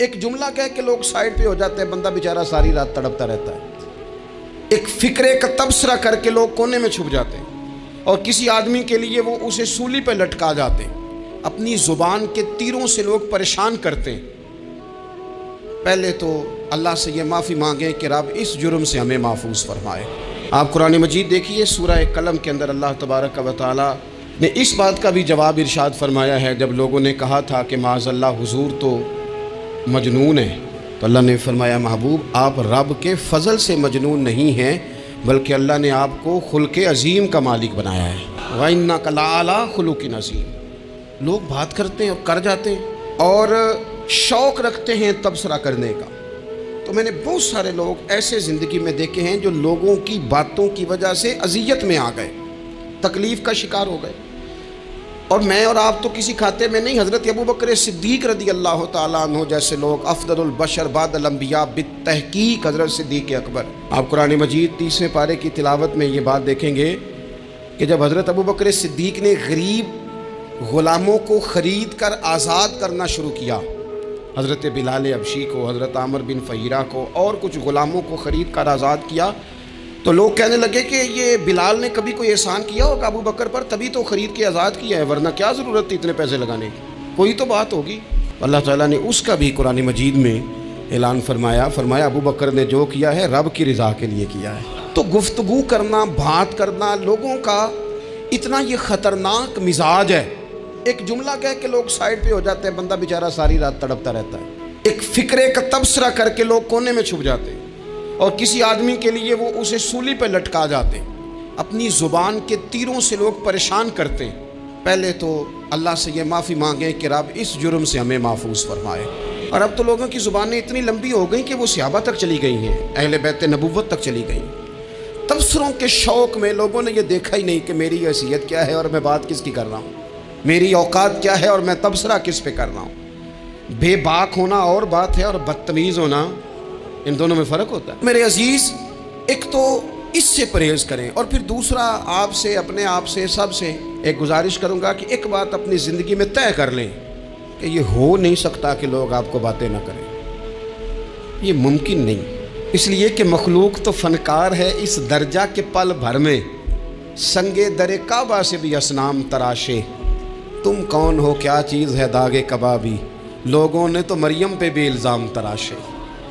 ایک جملہ کہہ کے لوگ سائڈ پہ ہو جاتے ہیں، بندہ بیچارہ ساری رات تڑپتا رہتا ہے۔ ایک فکرے کا تبصرہ کر کے لوگ کونے میں چھپ جاتے ہیں، اور کسی آدمی کے لیے وہ اسے سولی پہ لٹکا جاتے ہیں۔ اپنی زبان کے تیروں سے لوگ پریشان کرتے ہیں۔ پہلے تو اللہ سے یہ معافی مانگیں کہ رب اس جرم سے ہمیں محفوظ فرمائے۔ آپ قرآن مجید دیکھیے، سورہ قلم کے اندر اللہ تبارک و تعالی نے اس بات کا بھی جواب ارشاد فرمایا ہے، جب لوگوں نے کہا تھا کہ معاذ اللہ حضور تو مجنون ہے، تو اللہ نے فرمایا محبوب آپ رب کے فضل سے مجنون نہیں ہیں، بلکہ اللہ نے آپ کو خلق عظیم کا مالک بنایا ہے۔ وَإِنَّكَ لَعَلَىٰ خُلُقٍ عَظِيمٍ۔ لوگ بات کرتے ہیں اور کر جاتے ہیں، اور شوق رکھتے ہیں تبصرہ کرنے کا۔ تو میں نے بہت سارے لوگ ایسے زندگی میں دیکھے ہیں جو لوگوں کی باتوں کی وجہ سے اذیت میں آ گئے، تکلیف کا شکار ہو گئے۔ اور میں اور آپ تو کسی کھاتے میں نہیں، حضرت ابوبکر صدیق رضی اللہ تعالیٰ عنہ جیسے لوگ، افضل البشر بعد الانبیاء بالتحقیق حضرت صدیق اکبر۔ آپ قرآن مجید 30ویں پارے کی تلاوت میں یہ بات دیکھیں گے کہ جب حضرت ابوبکر صدیق نے غریب غلاموں کو خرید کر آزاد کرنا شروع کیا، حضرت بلال حبشی کو، حضرت عامر بن فہیرہ کو اور کچھ غلاموں کو خرید کر آزاد کیا، تو لوگ کہنے لگے کہ یہ بلال نے کبھی کوئی احسان کیا ہوگا ابو بکر پر، تبھی تو خرید کے آزاد کیا ہے، ورنہ کیا ضرورت تھی اتنے پیسے لگانے کی، کوئی تو بات ہوگی۔ اللہ تعالیٰ نے اس کا بھی قرآن مجید میں اعلان فرمایا ابو بکر نے جو کیا ہے رب کی رضا کے لیے کیا ہے۔ تو گفتگو کرنا، بات کرنا، لوگوں کا اتنا یہ خطرناک مزاج ہے۔ ایک جملہ کہہ کے لوگ سائڈ پہ ہو جاتے ہیں، بندہ بیچارہ ساری رات تڑپتا رہتا ہے۔ ایک فکرے کا تبصرہ کر کے لوگ کونے میں چھپ جاتے ہیں، اور کسی آدمی کے لیے وہ اسے سولی پہ لٹکا جاتے ہیں۔ اپنی زبان کے تیروں سے لوگ پریشان کرتے ہیں۔ پہلے تو اللہ سے یہ معافی مانگیں کہ رب اس جرم سے ہمیں محفوظ فرمائے۔ اور اب تو لوگوں کی زبانیں اتنی لمبی ہو گئیں کہ وہ صحابہ تک چلی گئی ہیں، اہل بیت نبوت تک چلی گئیں۔ تبصروں کے شوق میں لوگوں نے یہ دیکھا ہی نہیں کہ میری حیثیت کیا ہے اور میں بات کس کی کر رہا ہوں، میری اوقات کیا ہے اور میں تبصرہ کس پہ کر رہا ہوں۔ بے باک ہونا اور بات ہے، اور بدتمیز ہونا، ان دونوں میں فرق ہوتا ہے۔ میرے عزیز، ایک تو اس سے پرہیز کریں، اور پھر دوسرا آپ سے، اپنے آپ سے، سب سے ایک گزارش کروں گا کہ ایک بات اپنی زندگی میں طے کر لیں کہ یہ ہو نہیں سکتا کہ لوگ آپ کو باتیں نہ کریں، یہ ممکن نہیں۔ اس لیے کہ مخلوق تو فنکار ہے اس درجہ کے پل بھر میں، سنگے در کعبہ سے بھی اصنام تراشے، تم کون ہو کیا چیز ہے داغ کبابی، لوگوں نے تو مریم پہ بھی الزام تراشے۔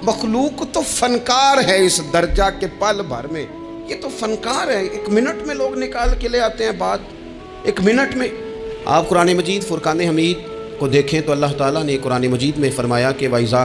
مخلوق تو فنکار ہے اس درجہ کے پل بھر میں، یہ تو فنکار ہے۔ ایک منٹ میں لوگ نکال کے لے آتے ہیں بات، ایک منٹ میں۔ آپ قرآن مجید فرقان حمید کو دیکھیں تو اللہ تعالیٰ نے قرآن مجید میں فرمایا کہ وَإِذَا